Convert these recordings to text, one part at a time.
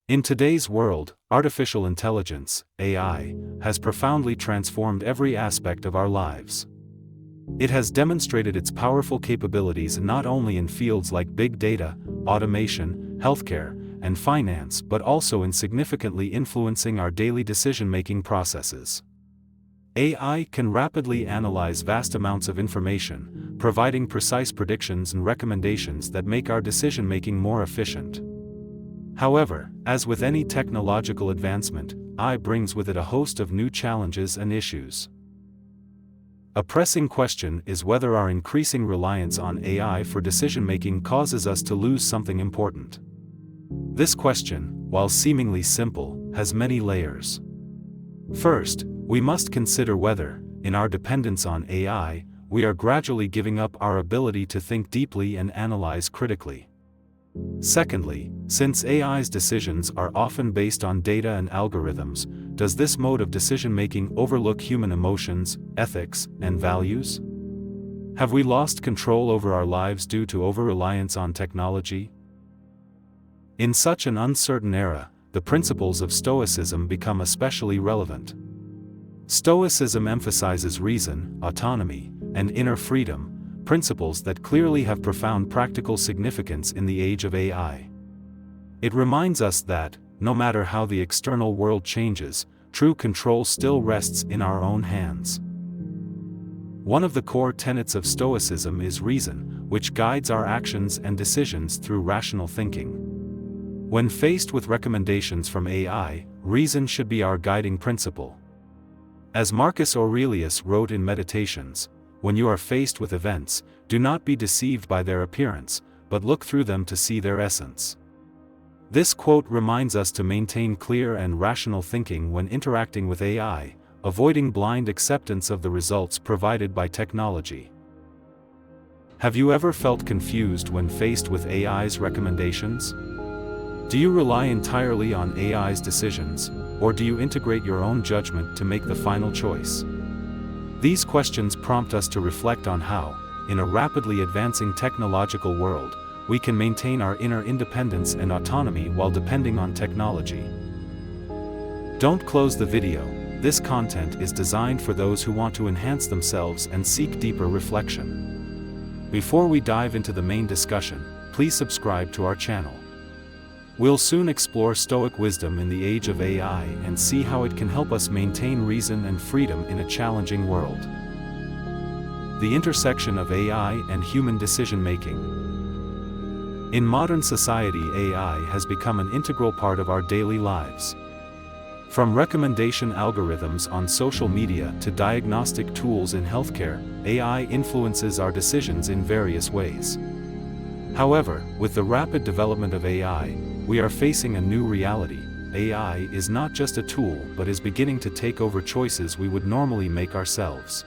In today's world, artificial intelligence, AI, has profoundly transformed every aspect of our lives. It has demonstrated its powerful capabilities not only in fields like big data, automation, healthcare, and finance but also in significantly influencing our daily decision-making processes. AI can rapidly analyze vast amounts of information, providing precise predictions and recommendations that make our decision-making more efficient. However, as with any technological advancement, AI brings with it a host of new challenges and issues. A pressing question is whether our increasing reliance on AI for decision-making causes us to lose something important. This question, while seemingly simple, has many layers. First, we must consider whether, in our dependence on AI, we are gradually giving up our ability to think deeply and analyze critically. Secondly, since AI's decisions are often based on data and algorithms, does this mode of decision-making overlook human emotions, ethics, and values? Have we lost control over our lives due to over-reliance on technology? In such an uncertain era, the principles of Stoicism become especially relevant. Stoicism emphasizes reason, autonomy, and inner freedom, principles that clearly have profound practical significance in the age of AI. It reminds us that, no matter how the external world changes, true control still rests in our own hands. One of the core tenets of Stoicism is reason, which guides our actions and decisions through rational thinking. When faced with recommendations from AI, reason should be our guiding principle. As Marcus Aurelius wrote in Meditations, "When you are faced with events, do not be deceived by their appearance, but look through them to see their essence." This quote reminds us to maintain clear and rational thinking when interacting with AI, avoiding blind acceptance of the results provided by technology. Have you ever felt confused when faced with AI's recommendations? Do you rely entirely on AI's decisions, or do you integrate your own judgment to make the final choice? These questions prompt us to reflect on how, in a rapidly advancing technological world, we can maintain our inner independence and autonomy while depending on technology. Don't close the video. This content is designed for those who want to enhance themselves and seek deeper reflection. Before we dive into the main discussion, please subscribe to our channel. We'll soon explore Stoic wisdom in the age of AI and see how it can help us maintain reason and freedom in a challenging world. The intersection of AI and human decision-making. In modern society, AI has become an integral part of our daily lives. From recommendation algorithms on social media to diagnostic tools in healthcare, AI influences our decisions in various ways. However, with the rapid development of AI, we are facing a new reality. AI is not just a tool but is beginning to take over choices we would normally make ourselves.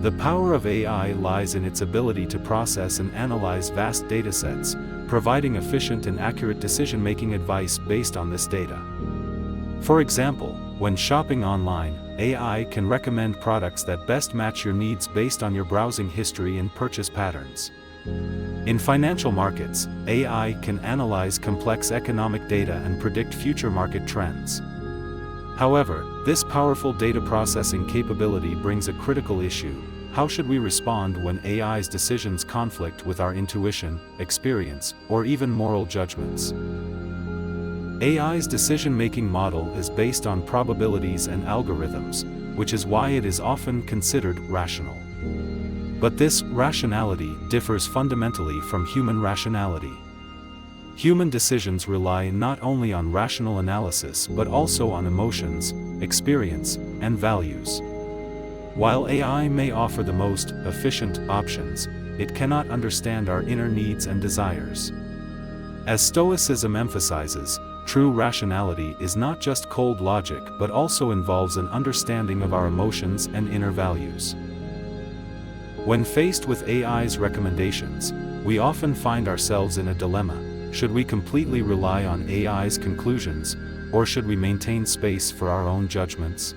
The power of AI lies in its ability to process and analyze vast datasets, providing efficient and accurate decision-making advice based on this data. For example, when shopping online, AI can recommend products that best match your needs based on your browsing history and purchase patterns. In financial markets, AI can analyze complex economic data and predict future market trends. However, this powerful data processing capability brings a critical issue. How should we respond when AI's decisions conflict with our intuition, experience, or even moral judgments? AI's decision-making model is based on probabilities and algorithms, which is why it is often considered rational. But this rationality differs fundamentally from human rationality. Human decisions rely not only on rational analysis but also on emotions, experience, and values. While AI may offer the most efficient options, it cannot understand our inner needs and desires. As Stoicism emphasizes, true rationality is not just cold logic but also involves an understanding of our emotions and inner values. When faced with AI's recommendations, we often find ourselves in a dilemma. Should we completely rely on AI's conclusions, or should we maintain space for our own judgments?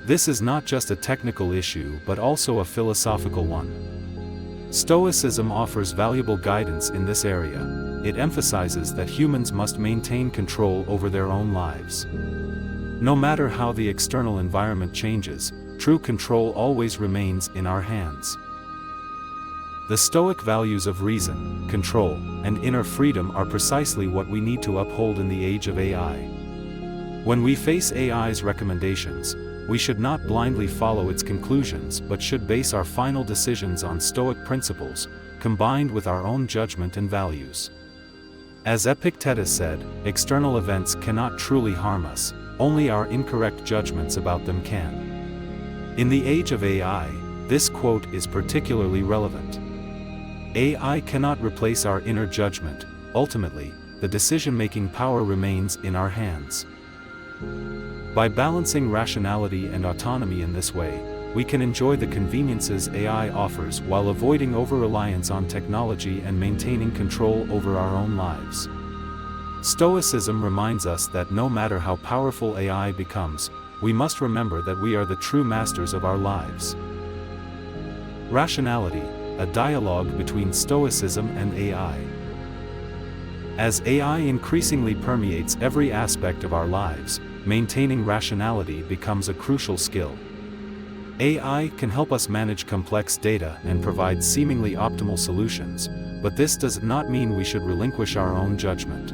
This is not just a technical issue but also a philosophical one. Stoicism offers valuable guidance in this area. it emphasizes that humans must maintain control over their own lives. No matter how the external environment changes, true control always remains in our hands. The Stoic values of reason, control, and inner freedom are precisely what we need to uphold in the age of AI. When we face AI's recommendations, we should not blindly follow its conclusions but should base our final decisions on Stoic principles, combined with our own judgment and values. As Epictetus said, external events cannot truly harm us, only our incorrect judgments about them can. In the age of AI, this quote is particularly relevant. AI cannot replace our inner judgment. Ultimately, the decision-making power remains in our hands. By balancing rationality and autonomy in this way, we can enjoy the conveniences AI offers while avoiding over-reliance on technology and maintaining control over our own lives. Stoicism reminds us that no matter how powerful AI becomes, we must remember that we are the true masters of our lives. Rationality, a dialogue between Stoicism and AI. As AI increasingly permeates every aspect of our lives, maintaining rationality becomes a crucial skill. AI can help us manage complex data and provide seemingly optimal solutions, but this does not mean we should relinquish our own judgment.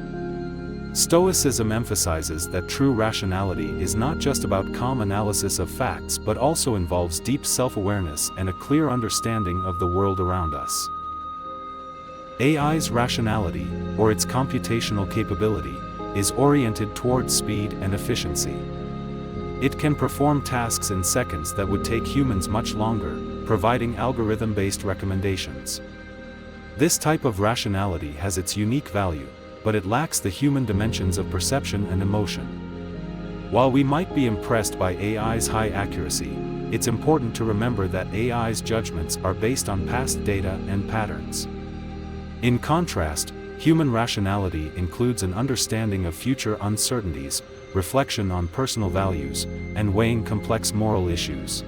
Stoicism emphasizes that true rationality is not just about calm analysis of facts but also involves deep self-awareness and a clear understanding of the world around us. AI's rationality, or its computational capability, is oriented towards speed and efficiency. It can perform tasks in seconds that would take humans much longer, providing algorithm-based recommendations. This type of rationality has its unique value, but it lacks the human dimensions of perception and emotion. While we might be impressed by AI's high accuracy, it's important to remember that AI's judgments are based on past data and patterns. In contrast, human rationality includes an understanding of future uncertainties, reflection on personal values, and weighing complex moral issues.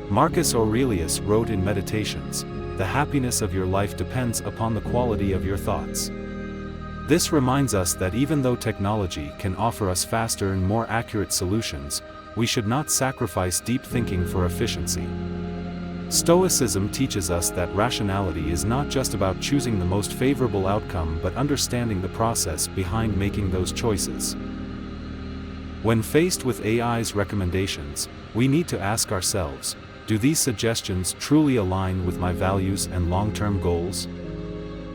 Marcus Aurelius wrote in Meditations, "The happiness of your life depends upon the quality of your thoughts." This reminds us that even though technology can offer us faster and more accurate solutions, we should not sacrifice deep thinking for efficiency. Stoicism teaches us that rationality is not just about choosing the most favorable outcome but understanding the process behind making those choices. When faced with AI's recommendations, we need to ask ourselves, do these suggestions truly align with my values and long-term goals?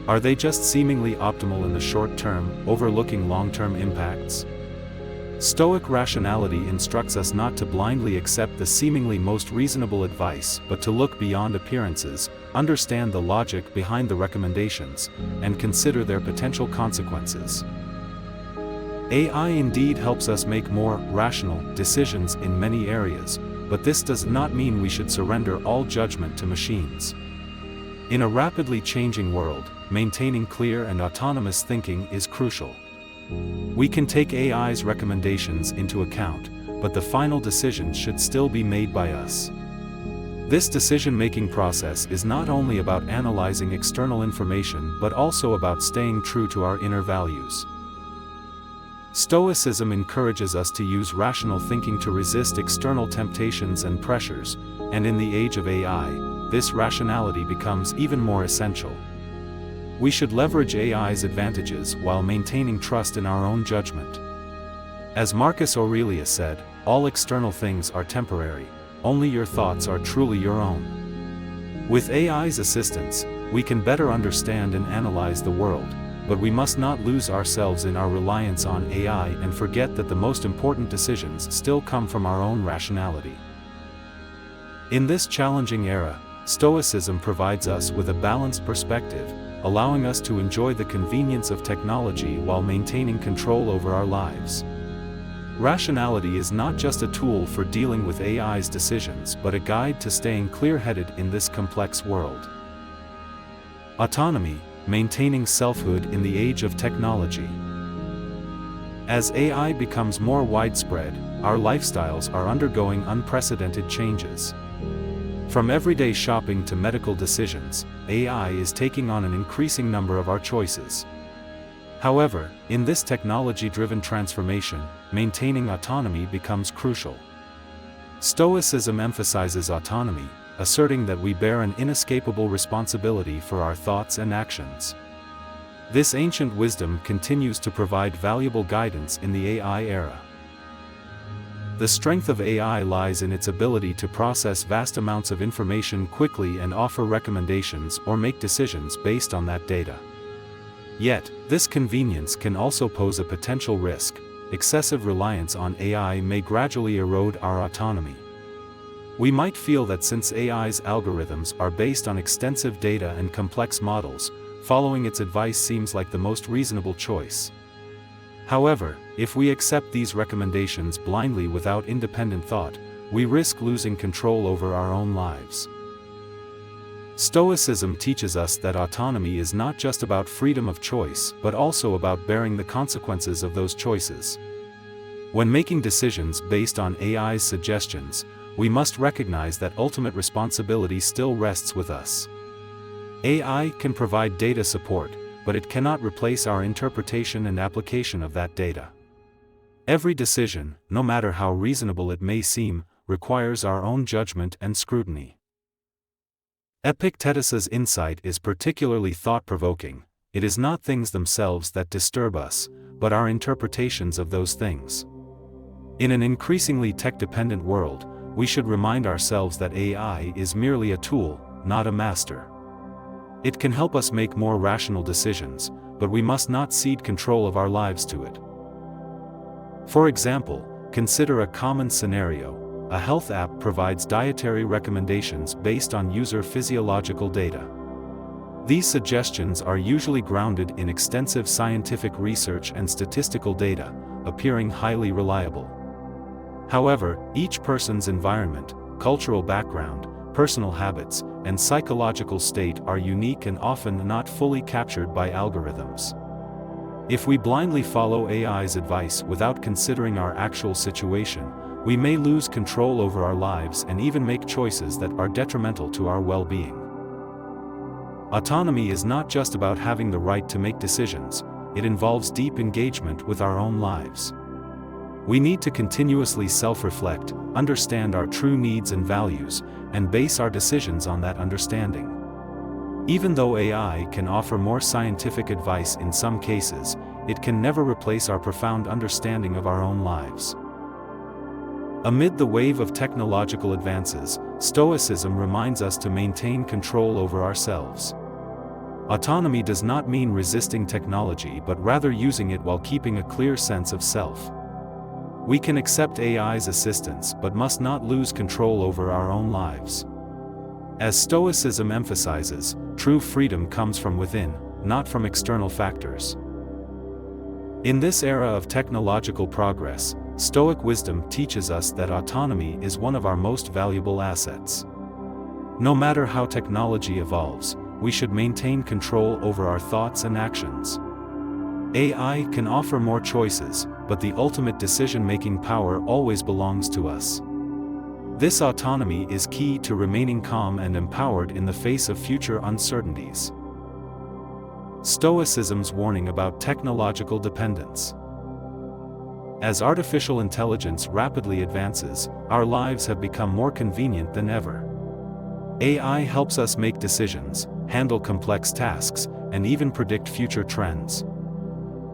Are they just seemingly optimal in the short term, overlooking long-term impacts? Stoic rationality instructs us not to blindly accept the seemingly most reasonable advice but to look beyond appearances, understand the logic behind the recommendations, and consider their potential consequences. AI indeed helps us make more rational decisions in many areas, but this does not mean we should surrender all judgment to machines. In a rapidly changing world, maintaining clear and autonomous thinking is crucial. We can take AI's recommendations into account, but the final decision should still be made by us. This decision-making process is not only about analyzing external information but also about staying true to our inner values. Stoicism encourages us to use rational thinking to resist external temptations and pressures, and in the age of AI, this rationality becomes even more essential. We should leverage AI's advantages while maintaining trust in our own judgment. As Marcus Aurelius said, all external things are temporary, only your thoughts are truly your own. With AI's assistance, we can better understand and analyze the world, but we must not lose ourselves in our reliance on AI and forget that the most important decisions still come from our own rationality. In this challenging era, Stoicism provides us with a balanced perspective, allowing us to enjoy the convenience of technology while maintaining control over our lives. Rationality is not just a tool for dealing with AI's decisions but a guide to staying clear-headed in this complex world. Autonomy, maintaining selfhood in the age of technology. As AI becomes more widespread, our lifestyles are undergoing unprecedented changes. From everyday shopping to medical decisions, AI is taking on an increasing number of our choices. However, in this technology-driven transformation, maintaining autonomy becomes crucial. Stoicism emphasizes autonomy, asserting that we bear an inescapable responsibility for our thoughts and actions. This ancient wisdom continues to provide valuable guidance in the AI era. The strength of AI lies in its ability to process vast amounts of information quickly and offer recommendations or make decisions based on that data. Yet, this convenience can also pose a potential risk. Excessive reliance on AI may gradually erode our autonomy. We might feel that since AI's algorithms are based on extensive data and complex models, following its advice seems like the most reasonable choice. However, if we accept these recommendations blindly without independent thought, we risk losing control over our own lives. Stoicism teaches us that autonomy is not just about freedom of choice but also about bearing the consequences of those choices. When making decisions based on AI's suggestions, we must recognize that ultimate responsibility still rests with us. AI can provide data support, but it cannot replace our interpretation and application of that data. Every decision, no matter how reasonable it may seem, requires our own judgment and scrutiny. Epictetus's insight is particularly thought-provoking. It is not things themselves that disturb us, but our interpretations of those things. In an increasingly tech-dependent world, we should remind ourselves that AI is merely a tool, not a master. It can help us make more rational decisions, but we must not cede control of our lives to it. For example, consider a common scenario. A health app provides dietary recommendations based on user physiological data. These suggestions are usually grounded in extensive scientific research and statistical data, appearing highly reliable. However, each person's environment, cultural background, personal habits, and psychological state are unique and often not fully captured by algorithms. If we blindly follow AI's advice without considering our actual situation, we may lose control over our lives and even make choices that are detrimental to our well-being. Autonomy is not just about having the right to make decisions, it involves deep engagement with our own lives. We need to continuously self-reflect, understand our true needs and values, and base our decisions on that understanding. Even though AI can offer more scientific advice in some cases, it can never replace our profound understanding of our own lives. Amid the wave of technological advances, Stoicism reminds us to maintain control over ourselves. Autonomy does not mean resisting technology but rather using it while keeping a clear sense of self. We can accept AI's assistance but must not lose control over our own lives. As Stoicism emphasizes, true freedom comes from within, not from external factors. In this era of technological progress, Stoic wisdom teaches us that autonomy is one of our most valuable assets. No matter how technology evolves, we should maintain control over our thoughts and actions. AI can offer more choices, but the ultimate decision-making power always belongs to us. This autonomy is key to remaining calm and empowered in the face of future uncertainties. Stoicism's warning about technological dependence. As artificial intelligence rapidly advances, our lives have become more convenient than ever. AI helps us make decisions, handle complex tasks, and even predict future trends.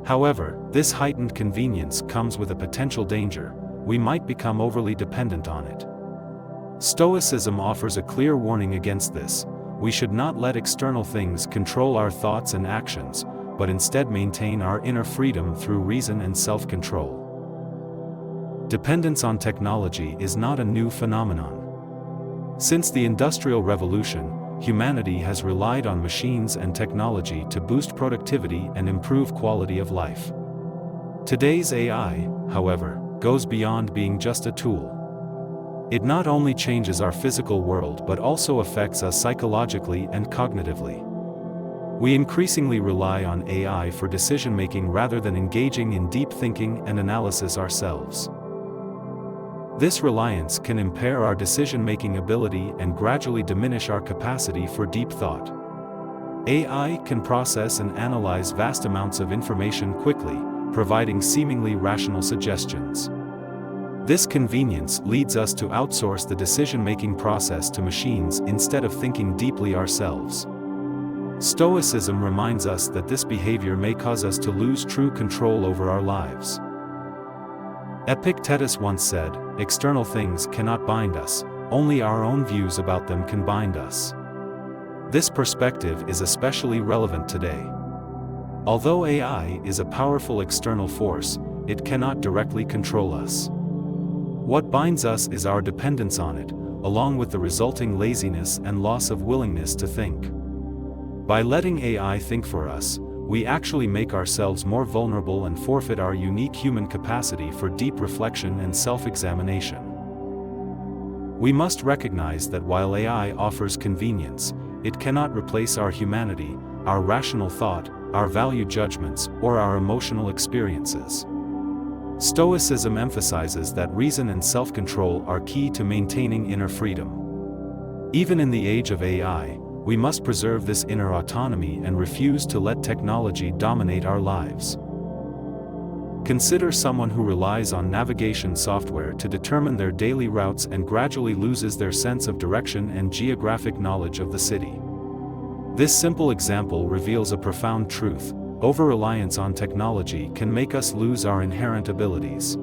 However, this heightened convenience comes with a potential danger. We might become overly dependent on it. Stoicism offers a clear warning against this. We should not let external things control our thoughts and actions, but instead maintain our inner freedom through reason and self-control. Dependence on technology is not a new phenomenon. Since the Industrial Revolution, humanity has relied on machines and technology to boost productivity and improve quality of life. Today's AI, however, goes beyond being just a tool. It not only changes our physical world but also affects us psychologically and cognitively. We increasingly rely on AI for decision-making rather than engaging in deep thinking and analysis ourselves. This reliance can impair our decision-making ability and gradually diminish our capacity for deep thought. AI can process and analyze vast amounts of information quickly, providing seemingly rational suggestions. This convenience leads us to outsource the decision-making process to machines instead of thinking deeply ourselves. Stoicism reminds us that this behavior may cause us to lose true control over our lives. Epictetus once said, "External things cannot bind us, only our own views about them can bind us." This perspective is especially relevant today. Although AI is a powerful external force, it cannot directly control us. What binds us is our dependence on it, along with the resulting laziness and loss of willingness to think. By letting AI think for us, we actually make ourselves more vulnerable and forfeit our unique human capacity for deep reflection and self-examination. We must recognize that while AI offers convenience, it cannot replace our humanity, our rational thought, our value judgments, or our emotional experiences. Stoicism emphasizes that reason and self-control are key to maintaining inner freedom. Even in the age of AI, we must preserve this inner autonomy and refuse to let technology dominate our lives. Consider someone who relies on navigation software to determine their daily routes and gradually loses their sense of direction and geographic knowledge of the city. This simple example reveals a profound truth: over-reliance on technology can make us lose our inherent abilities.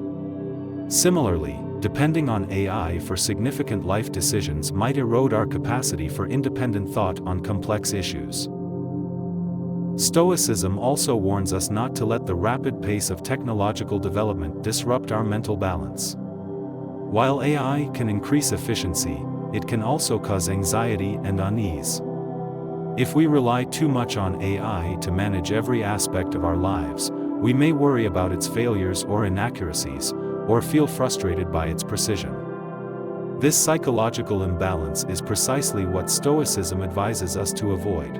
Similarly, depending on AI for significant life decisions might erode our capacity for independent thought on complex issues. Stoicism also warns us not to let the rapid pace of technological development disrupt our mental balance. While AI can increase efficiency, it can also cause anxiety and unease. If we rely too much on AI to manage every aspect of our lives, we may worry about its failures or inaccuracies, or feel frustrated by its precision. This psychological imbalance is precisely what Stoicism advises us to avoid.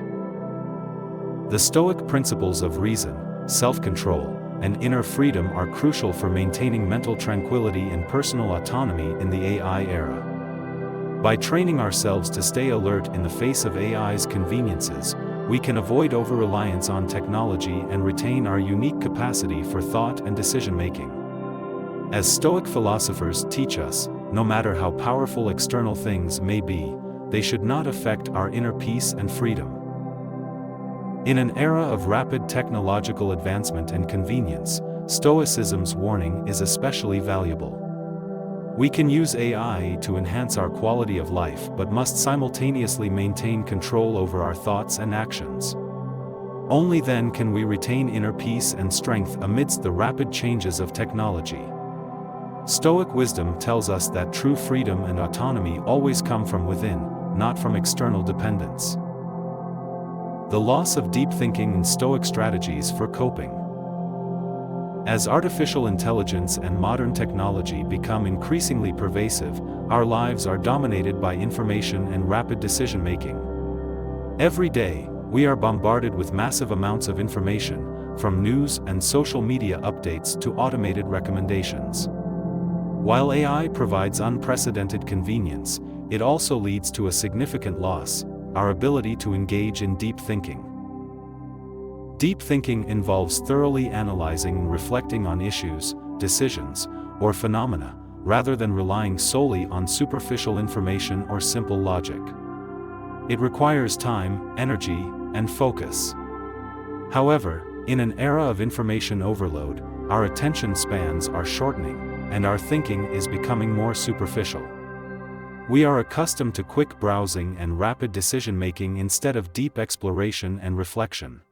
The Stoic principles of reason, self-control, and inner freedom are crucial for maintaining mental tranquility and personal autonomy in the AI era. By training ourselves to stay alert in the face of AI's conveniences, we can avoid over-reliance on technology and retain our unique capacity for thought and decision-making. As Stoic philosophers teach us, no matter how powerful external things may be, they should not affect our inner peace and freedom. In an era of rapid technological advancement and convenience, Stoicism's warning is especially valuable. We can use AI to enhance our quality of life but must simultaneously maintain control over our thoughts and actions. Only then can we retain inner peace and strength amidst the rapid changes of technology. Stoic wisdom tells us that true freedom and autonomy always come from within, not from external dependence. The loss of deep thinking and Stoic strategies for coping. As artificial intelligence and modern technology become increasingly pervasive, our lives are dominated by information and rapid decision-making. Every day, we are bombarded with massive amounts of information, from news and social media updates to automated recommendations. While AI provides unprecedented convenience, it also leads to a significant loss: our ability to engage in deep thinking. Deep thinking involves thoroughly analyzing and reflecting on issues, decisions, or phenomena, rather than relying solely on superficial information or simple logic. It requires time, energy, and focus. However, in an era of information overload, our attention spans are shortening, and our thinking is becoming more superficial. We are accustomed to quick browsing and rapid decision-making instead of deep exploration and reflection.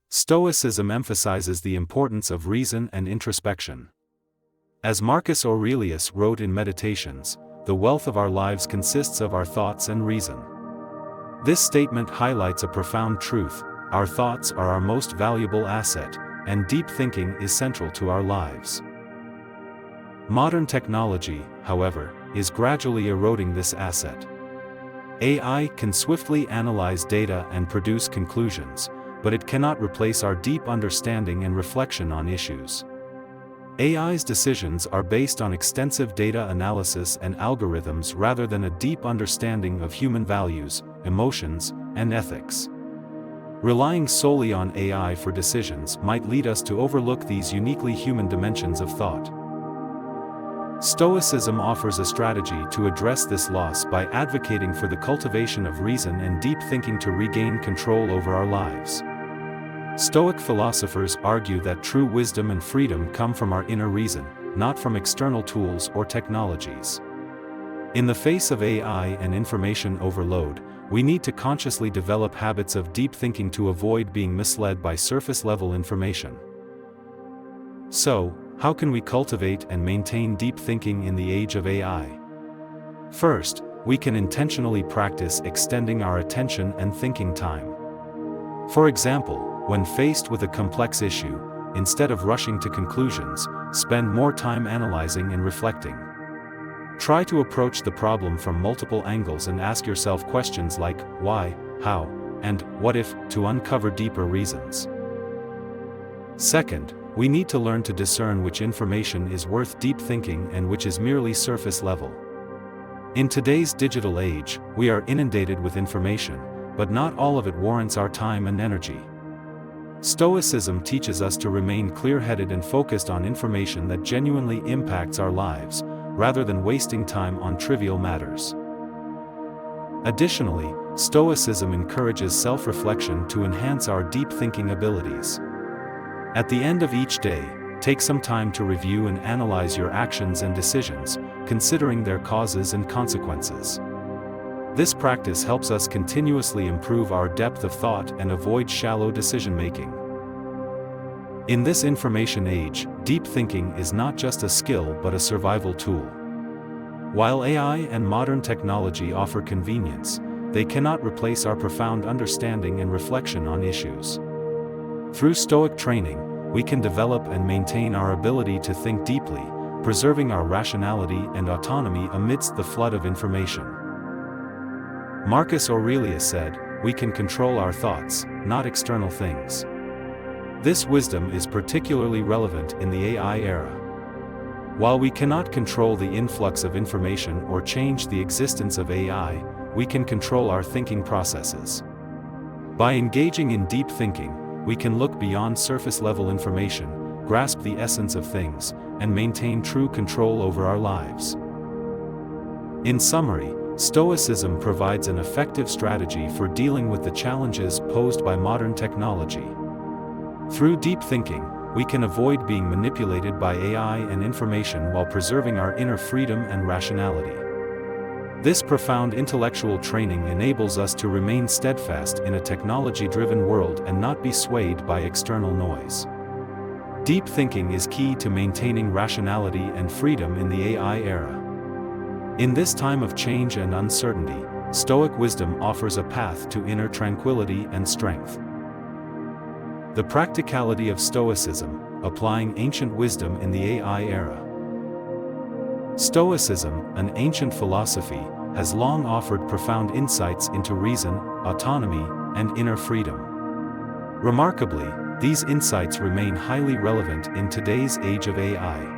Stoicism emphasizes the importance of reason and introspection. As Marcus Aurelius wrote in Meditations, the wealth of our lives consists of our thoughts and reason. This statement highlights a profound truth: our thoughts are our most valuable asset, and deep thinking is central to our lives. Modern technology, however, is gradually eroding this asset. AI can swiftly analyze data and produce conclusions, but it cannot replace our deep understanding and reflection on issues. AI's decisions are based on extensive data analysis and algorithms rather than a deep understanding of human values, emotions, and ethics. Relying solely on AI for decisions might lead us to overlook these uniquely human dimensions of thought. Stoicism offers a strategy to address this loss by advocating for the cultivation of reason and deep thinking to regain control over our lives. Stoic philosophers argue that true wisdom and freedom come from our inner reason, not from external tools or technologies. In the face of AI and information overload, we need to consciously develop habits of deep thinking to avoid being misled by surface-level information. So, how can we cultivate and maintain deep thinking in the age of AI? First, we can intentionally practice extending our attention and thinking time. For example, when faced with a complex issue, instead of rushing to conclusions, spend more time analyzing and reflecting. Try to approach the problem from multiple angles and ask yourself questions like why, how, and what if to uncover deeper reasons. Second, we need to learn to discern which information is worth deep thinking and which is merely surface level. In today's digital age, we are inundated with information, but not all of it warrants our time and energy. Stoicism teaches us to remain clear-headed and focused on information that genuinely impacts our lives, rather than wasting time on trivial matters. Additionally, Stoicism encourages self-reflection to enhance our deep thinking abilities. At the end of each day, take some time to review and analyze your actions and decisions, considering their causes and consequences. This practice helps us continuously improve our depth of thought and avoid shallow decision-making. In this information age, deep thinking is not just a skill but a survival tool. While AI and modern technology offer convenience, they cannot replace our profound understanding and reflection on issues. Through Stoic training, we can develop and maintain our ability to think deeply, preserving our rationality and autonomy amidst the flood of information. Marcus Aurelius said, "We can control our thoughts, not external things." This wisdom is particularly relevant in the AI era. While we cannot control the influx of information or change the existence of AI, we can control our thinking processes. By engaging in deep thinking, we can look beyond surface-level information, grasp the essence of things, and maintain true control over our lives. In summary, Stoicism provides an effective strategy for dealing with the challenges posed by modern technology. Through deep thinking, we can avoid being manipulated by AI and information while preserving our inner freedom and rationality. This profound intellectual training enables us to remain steadfast in a technology-driven world and not be swayed by external noise. Deep thinking is key to maintaining rationality and freedom in the AI era. In this time of change and uncertainty, Stoic wisdom offers a path to inner tranquility and strength. The practicality of Stoicism, applying ancient wisdom in the AI era. Stoicism, an ancient philosophy, has long offered profound insights into reason, autonomy, and inner freedom. Remarkably, these insights remain highly relevant in today's age of AI.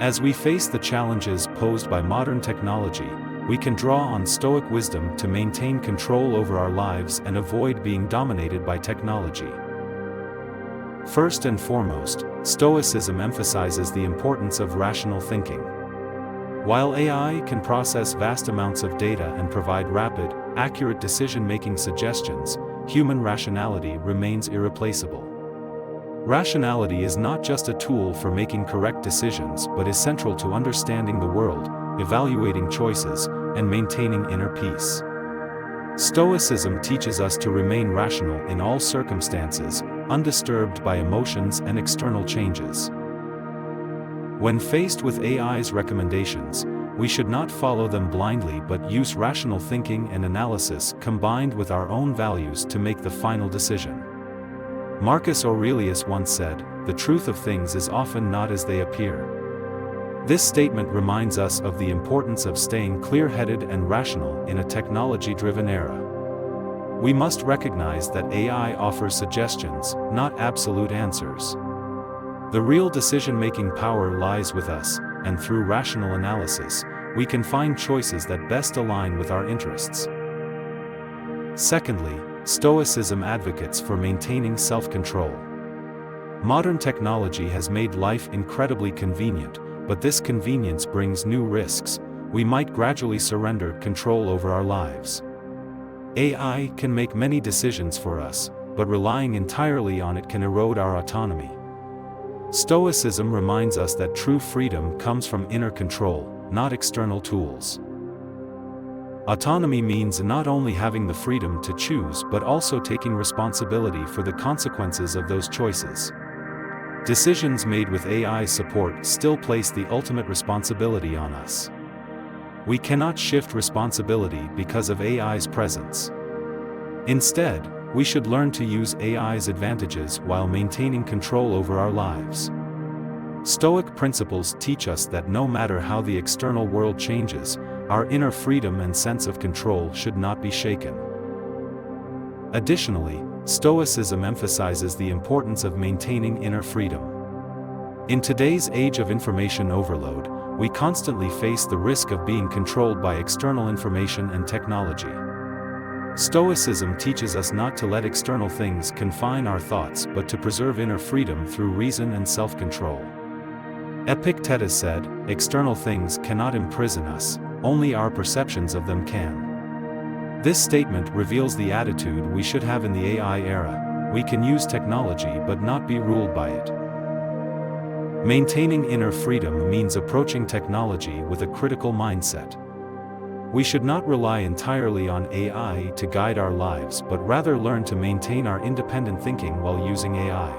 As we face the challenges posed by modern technology, we can draw on Stoic wisdom to maintain control over our lives and avoid being dominated by technology. First and foremost, Stoicism emphasizes the importance of rational thinking. While AI can process vast amounts of data and provide rapid, accurate decision-making suggestions, human rationality remains irreplaceable. Rationality is not just a tool for making correct decisions but is central to understanding the world, evaluating choices, and maintaining inner peace. Stoicism teaches us to remain rational in all circumstances, undisturbed by emotions and external changes. When faced with AI's recommendations, we should not follow them blindly but use rational thinking and analysis combined with our own values to make the final decision. Marcus Aurelius once said, "The truth of things is often not as they appear." This statement reminds us of the importance of staying clear-headed and rational in a technology-driven era. We must recognize that AI offers suggestions, not absolute answers. The real decision-making power lies with us, and through rational analysis, we can find choices that best align with our interests. Secondly, Stoicism advocates for maintaining self-control. Modern technology has made life incredibly convenient, but this convenience brings new risks. We might gradually surrender control over our lives. AI can make many decisions for us, but relying entirely on it can erode our autonomy. Stoicism reminds us that true freedom comes from inner control, not external tools. Autonomy means not only having the freedom to choose but also taking responsibility for the consequences of those choices. Decisions made with AI support still place the ultimate responsibility on us. We cannot shift responsibility because of AI's presence. Instead, we should learn to use AI's advantages while maintaining control over our lives. Stoic principles teach us that no matter how the external world changes, our inner freedom and sense of control should not be shaken. Additionally, Stoicism emphasizes the importance of maintaining inner freedom. In today's age of information overload, we constantly face the risk of being controlled by external information and technology. Stoicism teaches us not to let external things confine our thoughts but to preserve inner freedom through reason and self-control. Epictetus said, "External things cannot imprison us, only our perceptions of them can." This statement reveals the attitude we should have in the AI era. We can use technology but not be ruled by it. Maintaining inner freedom means approaching technology with a critical mindset. We should not rely entirely on AI to guide our lives but rather learn to maintain our independent thinking while using AI.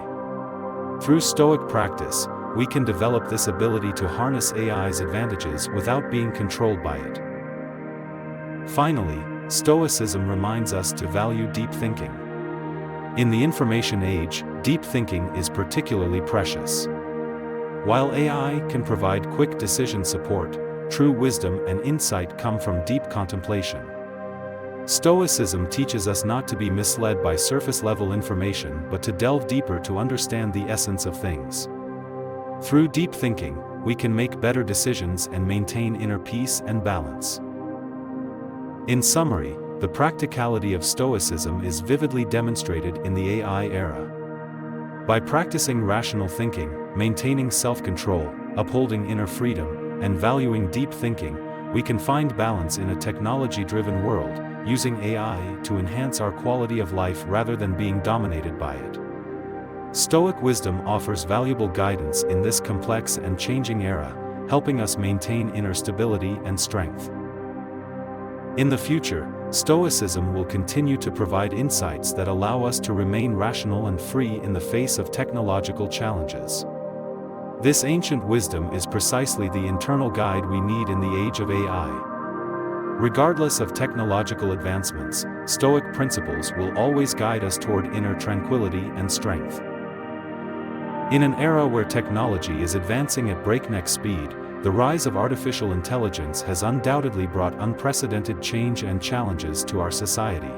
Through Stoic practice, we can develop this ability to harness AI's advantages without being controlled by it. Finally, Stoicism reminds us to value deep thinking. In the information age, deep thinking is particularly precious. While AI can provide quick decision support, true wisdom and insight come from deep contemplation. Stoicism teaches us not to be misled by surface-level information but to delve deeper to understand the essence of things. Through deep thinking, we can make better decisions and maintain inner peace and balance. In summary, the practicality of Stoicism is vividly demonstrated in the AI era. By practicing rational thinking, maintaining self-control, upholding inner freedom, and valuing deep thinking, we can find balance in a technology-driven world, using AI to enhance our quality of life rather than being dominated by it. Stoic wisdom offers valuable guidance in this complex and changing era, helping us maintain inner stability and strength. In the future, Stoicism will continue to provide insights that allow us to remain rational and free in the face of technological challenges. This ancient wisdom is precisely the internal guide we need in the age of AI. Regardless of technological advancements, Stoic principles will always guide us toward inner tranquility and strength. In an era where technology is advancing at breakneck speed, the rise of artificial intelligence has undoubtedly brought unprecedented change and challenges to our society.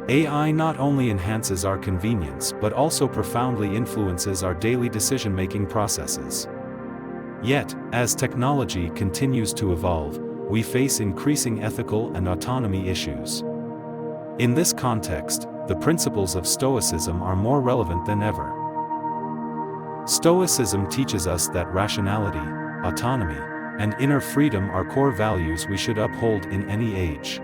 AI not only enhances our convenience but also profoundly influences our daily decision-making processes. Yet, as technology continues to evolve, we face increasing ethical and autonomy issues. In this context, the principles of Stoicism are more relevant than ever. Stoicism teaches us that rationality, autonomy, and inner freedom are core values we should uphold in any age.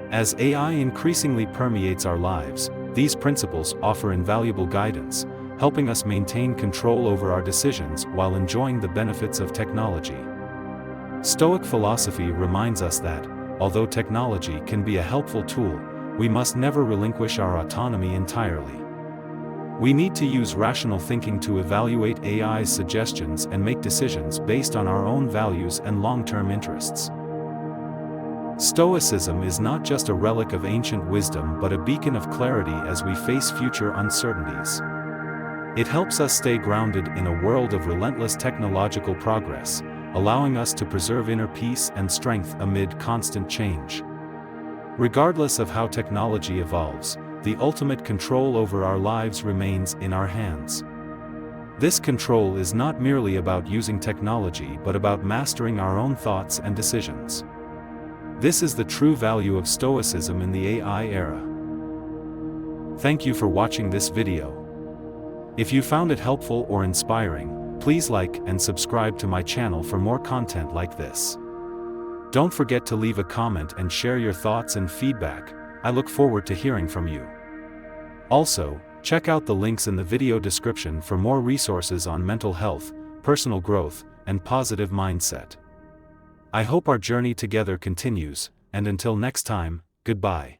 As AI increasingly permeates our lives, these principles offer invaluable guidance, helping us maintain control over our decisions while enjoying the benefits of technology. Stoic philosophy reminds us that, although technology can be a helpful tool, we must never relinquish our autonomy entirely. We need to use rational thinking to evaluate AI's suggestions and make decisions based on our own values and long-term interests. Stoicism is not just a relic of ancient wisdom but a beacon of clarity as we face future uncertainties. It helps us stay grounded in a world of relentless technological progress, allowing us to preserve inner peace and strength amid constant change. Regardless of how technology evolves, the ultimate control over our lives remains in our hands. This control is not merely about using technology but about mastering our own thoughts and decisions. This is the true value of Stoicism in the AI era. Thank you for watching this video. If you found it helpful or inspiring, please like and subscribe to my channel for more content like this. Don't forget to leave a comment and share your thoughts and feedback. I look forward to hearing from you. Also, check out the links in the video description for more resources on mental health, personal growth, and positive mindset. I hope our journey together continues, and until next time, goodbye.